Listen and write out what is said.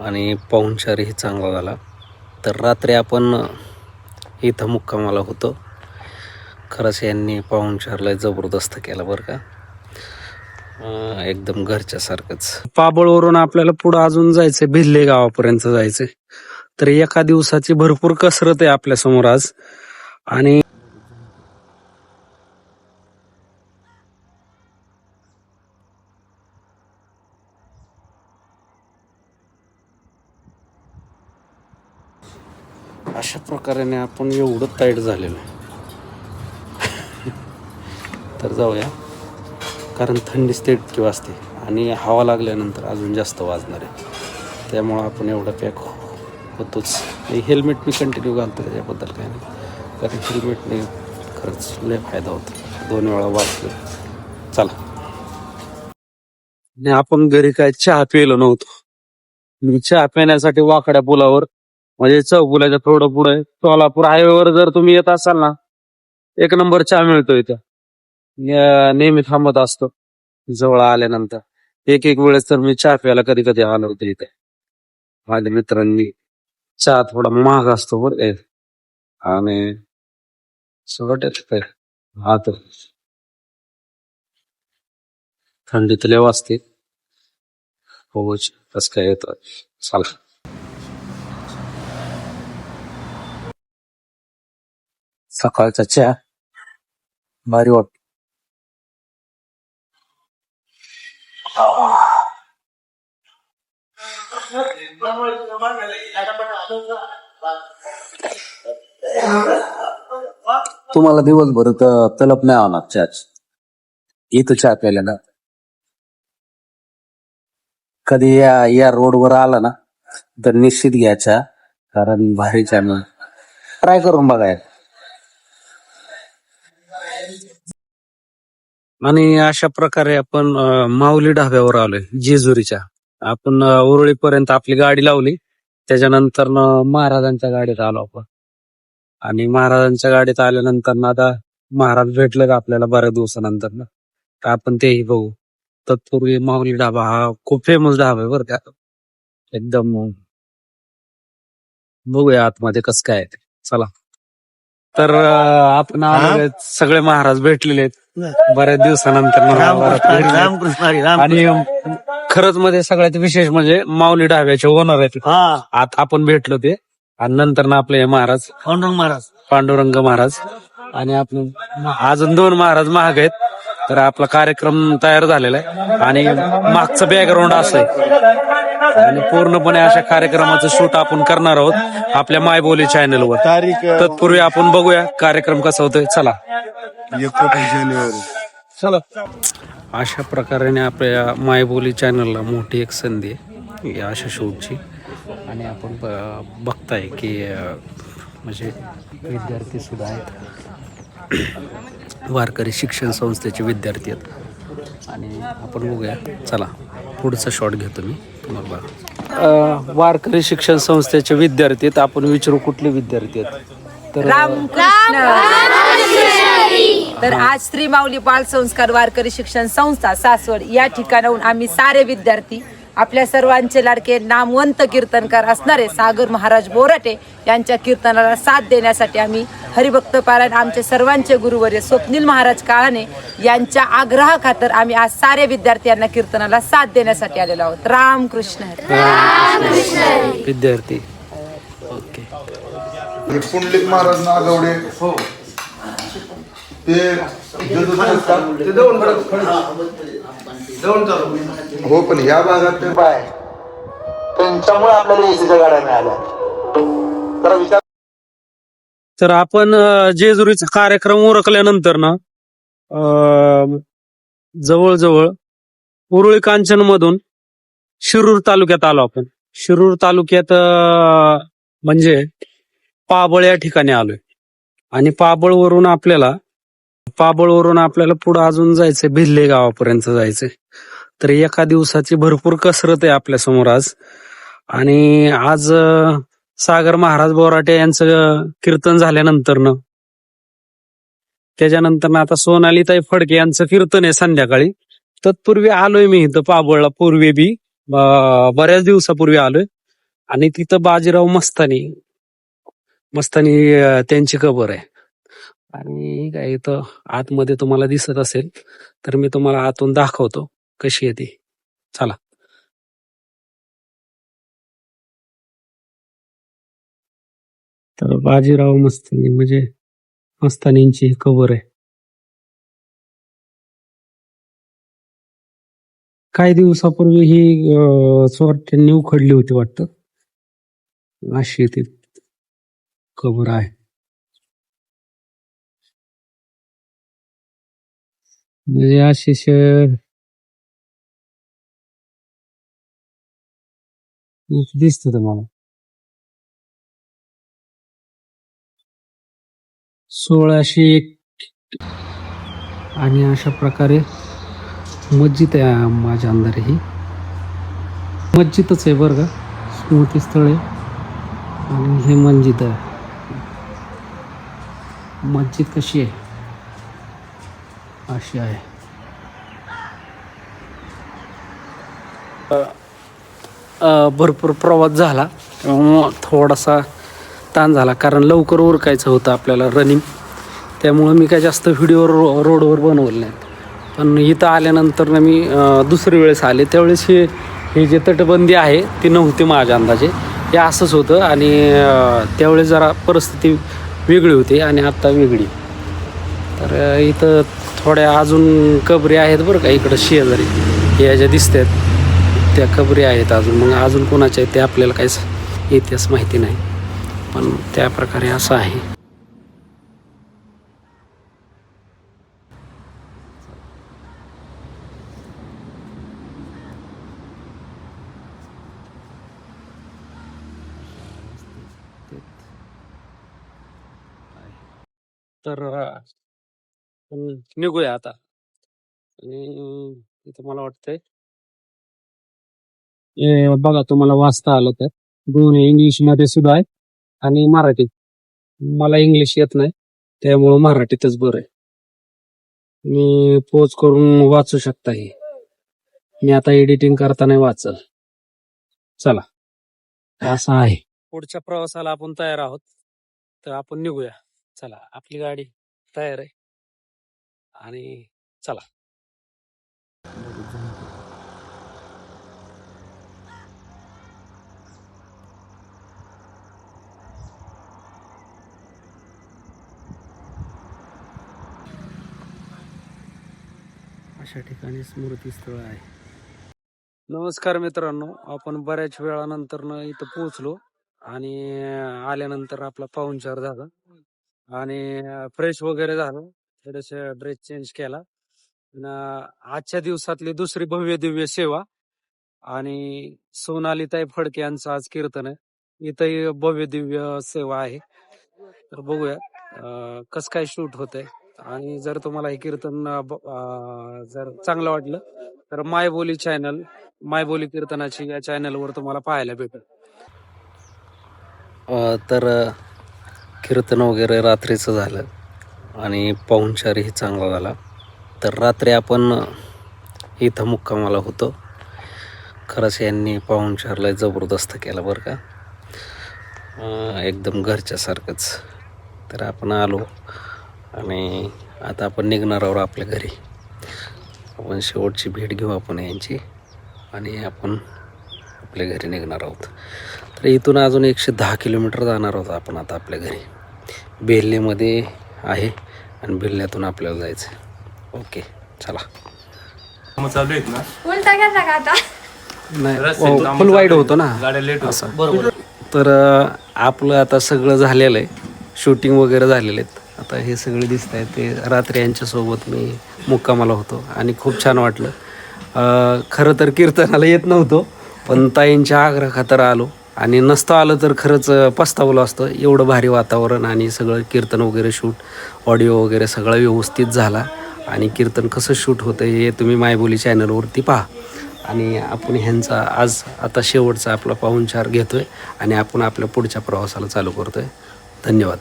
आणि पाहुणचारही चांगला झाला. तर रात्री आपण इथं मुक्कामाला होतो. खरंच यांनी पाहुणचारला जबरदस्त केला बरं का, एकदम घरच्यासारखंच. पाबळवरून आपल्याला पुढं अजून जायचंय, भिल्ले गावापर्यंत जायचंय. तर एका दिवसाची भरपूर कसरत आहे आपल्या समोर आज. आणि अशा प्रकारे आपण एवढं टाईट झालेलो आहे. तर जाऊया, कारण थंडीच ते इतकी वाजते आणि हवा लागल्यानंतर अजून जास्त वाजणार आहे. त्यामुळं आपण एवढा पॅक होतोच. हेल्मेट मी कंटिन्यू घालतो, त्याच्याबद्दल काय नाही, कारण हेल्मेटने खरंच लय फायदा होतो. 2 वेळा वाचलं. चला. आणि आपण घरी काय चहा पिलो नव्हतो. मी चहा पिण्यासाठी वाकड्या पुलावर, म्हणजे चौपुलाच्या थोडं पुढे सोलापूर हायवेवर जर तुम्ही येत असाल ना, 1 नंबर चहा मिळतो इथं. नेहमी थांबत असतो जवळ आल्यानंतर. एक वेळेस तर मी चहा प्यायला कधी कधी आलो होतो इथे. माझ्या मित्रांनी चहा थोडा महाग असतो बरं काय, आणि सगळं काय हा तर थंडीत लय वाजते. हो कसं काय येतं. चला. सकाळचा चहा भारी वाटतो. तुम्हाला दिवसभर तलप नाही होणार चहाच. इथं चहा प्यायला ना, कधी या रोडवर आला ना तर निश्चित घ्यायचा, कारण भारी चहा. ट्राय करून बघाय. आणि अशा प्रकारे आपण माऊली ढाब्यावर आलोय जेजुरीच्या. आपण उरुळीपर्यंत आपली गाडी लावली, त्याच्यानंतर महाराजांच्या गाडीत आलो आपण. आणि महाराजांच्या गाडीत आल्यानंतर ना आता महाराज भेटले का आपल्याला बऱ्याच दिवसानंतर ना, तर आपण तेही बघू. तत्पूर्वी माऊली ढाबा हा खूप फेमस ढाबा आहे बरं का, एकदम. बघूया आतमध्ये कसं काय आहे ते. चला. तर आपण सगळे महाराज भेटलेले आहेत बऱ्याच दिवसानंतर. आणि खरंच मध्ये सगळ्यात विशेष म्हणजे माऊली ढाब्याचे ओनर आहेत आता आपण भेटलो ते. आणि नंतर ना आपले महाराज पांडुरंग महाराज आणि आपण अजून 2 महाराज महाग आहेत. तर आपला कार्यक्रम तयार झालेला आहे आणि मागचं बॅकग्राऊंड असं आहे. आणि पूर्णपणे अशा कार्यक्रमाचं शूट आपण करणार आहोत आपल्या मायबोली चॅनलवर. तत्पूर्वी आपण बघूया कार्यक्रम कसा होतोय. चला. चला. अशा प्रकारे आपल्या मायबोली चॅनलला मोठी एक संधी आहे या अशा शूटची. आणि आपण बघताय की म्हणजे विद्यार्थी सुद्धा आहेत, वारकरी शिक्षण संस्थेचे विद्यार्थी आहेत. आणि आपण बघूया. चला पुढचा शॉट घेतो मी तुम्हाला बघा. वारकरी शिक्षण संस्थेचे विद्यार्थी आहेत. आपण विचारू कुठले विद्यार्थी आहेत. तर तर आज श्री माऊली बाल संस्कार वारकरी शिक्षण संस्था सासवड या ठिकाणाहून आम्ही सारे विद्यार्थी आपल्या सर्वांचे लाडके नामवंत कीर्तनकार असणारे सागर महाराज बोराटे यांच्या कीर्तनाला साथ देण्यासाठी आम्ही हरिभक्त पारायण आमचे सर्वांचे गुरुवर्य स्वप्नील महाराज काळाने यांच्या आग्रहाखातर आम्ही आज सारे विद्यार्थ्यांना कीर्तनाला साथ देण्यासाठी आलेलो आहोत. रामकृष्ण विद्यार्थी. ओके. पुंडलिक महाराज नागवडे हो, पण ह्या भागात ते पाय त्यांच्यामुळे आपल्याला एसीच्या गाड्या मिळाल्या. तर आपण जेजुरीचा कार्यक्रम उरकल्यानंतर ना जवळजवळ उरुळी कांचन मधून शिरूर तालुक्यात आलो आपण. शिरूर तालुक्यात म्हणजे पाबळ या ठिकाणी आलोय. आणि पाबळवरून आपल्याला पुढे अजून जायचंय, भिल्ले गावापर्यंत जायचंय. तर एका दिवसाची भरपूर कसरत आहे आपल्या समोर आज. आणि आज सागर महाराज बोराटे यांचं कीर्तन झाल्यानंतर त्याच्यानंतर आता सोनालीताई फडके यांचं कीर्तन आहे संध्याकाळी. तत्पूर्वी आलोय मी इथं पाबळला. पूर्वी बी बऱ्याच दिवसापूर्वी आलोय. आणि तिथं बाजीराव मस्तानी त्यांची कबर आहे. आणि काय इथं आतमध्ये तुम्हाला दिसत असेल तर मी तुम्हाला आतून दाखवतो कशी आहे ती. चला. तर बाजीराव मस्तानी म्हणजे मस्तानींची कबर आहे. काही दिवसापूर्वी ही चोरट्यांनी उखडली होती वाटतं. अशी ती कबर आहे. म्हणजे आशिष दिसत तुम्हाला 1601. आणि अशा प्रकारे मस्जिद आहे. माझ्या अंधारे ही मस्जिदच आहे बरं का, स्मृतीस्थळ आहे. आणि हे मस्जिद आहे. मस्जिद कशी आहे अशी आहे. भरपूर प्रवास झाला त्यामुळं थोडासा ताण झाला, कारण लवकर उरकायचं होतं आपल्याला रनिंग. त्यामुळं मी काय जास्त व्हिडिओ रोडवर बनवले नाहीत. पण इथं आल्यानंतर ना मी दुसरी वेळेस आले त्यावेळेस हे जे तटबंदी आहे ती नव्हती माझ्या अंदाजे. हे असंच होतं आणि त्यावेळेस जरा परिस्थिती वेगळी होती आणि आत्ता वेगळी. तर इथं थोड्या अजून कबरी आहेत बरं का इकडं शेजारी. या ज्या दिसतात त्या कबरी आहेत अजून. मग अजून कोणाच्या आहेत ते आपल्याला काहीच इतिहास माहिती नाही, पण त्या प्रकारे असं आहे. तर निघूया आता. आणि इथं मला वाटतंय बघा तुम्हाला वाचता आलं तर दोन्ही इंग्लिश मध्ये सुद्धा आहे आणि मराठीत. मला इंग्लिश येत नाही त्यामुळं मराठीतच बरं आहे. मी पोज करून वाचू शकता. हे मी आता एडिटिंग करताना वाचल. चला असं आहे. पुढच्या प्रवासाला आपण तयार आहोत तर आपण निघूया. चला आपली गाडी तयार आहे आणि चला. अशा ठिकाणी स्मृतीस्थळ आहे. नमस्कार मित्रांनो, आपण बऱ्याच वेळानंतर इथं पोहोचलो आणि आल्यानंतर आपला पाहुणचार झाला आणि फ्रेश वगैरे झालं. थोडेसे ड्रेस चेंज केला. आजच्या दिवसातली दुसरी भव्य दिव्य सेवा आणि सोनालीताई फडके यांचं आज कीर्तन आहे. इथंही भव्य दिव्य सेवा आहे. तर बघूया कसं काय शूट होतंय. आणि जर तुम्हाला हे कीर्तन जर चांगलं वाटलं तर मायबोली कीर्तनाची या चॅनलवर तुम्हाला पाहायला भेटेल. तर कीर्तन वगैरे रात्रीचं झालं आणि पाहुणचारही चांगला झाला. तर रात्री आपण इथं मुक्कामाला होतो. खरंच यांनी पाहुणचारला जबरदस्त केला बरं का, एकदम घरच्यासारखंच. तर आपण आलो आणि आता आपण निघणार आहोत आपल्या घरी. आपण शेवटची भेट घेऊ आपण यांची आणि आपण आपल्या घरी निघणार आहोत. तर इथून अजून 110 किलोमीटर जाणार आहोत आपण आता आपल्या घरी. बेल्लेमध्ये आहे आणि बेल्ल्यातून आपल्याला जायचं. ओके चला. चालू आहेत ना उलटा घ्यायचा का आता? नाही फुल वाईड होतो ना गाड्या लेट असं. बरोबर. तर आपलं आता सगळं झालेलं आहे. शूटिंग वगैरे झालेले आहेत. आता हे सगळे दिसत आहेत ते रात्री यांच्यासोबत मी मुक्कामाला होतो आणि खूप छान वाटलं. खरं तर कीर्तनाला येत नव्हतो पण ताईंच्या आग्रहाखातर आलो आणि नसतं आलं तर खरंच पस्तावलं असतं. एवढं भारी वातावरण आणि सगळं कीर्तन वगैरे शूट ऑडिओ वगैरे सगळं व्यवस्थित झाला. आणि कीर्तन कसं शूट होतं हे तुम्ही मायबोली चॅनलवरती पहा. आणि आपण ह्यांचा आज आता शेवटचा आपला पाहुणचार घेतोय आणि आपण आपल्या पुढच्या प्रवासाला चालू करतोय. धन्यवाद.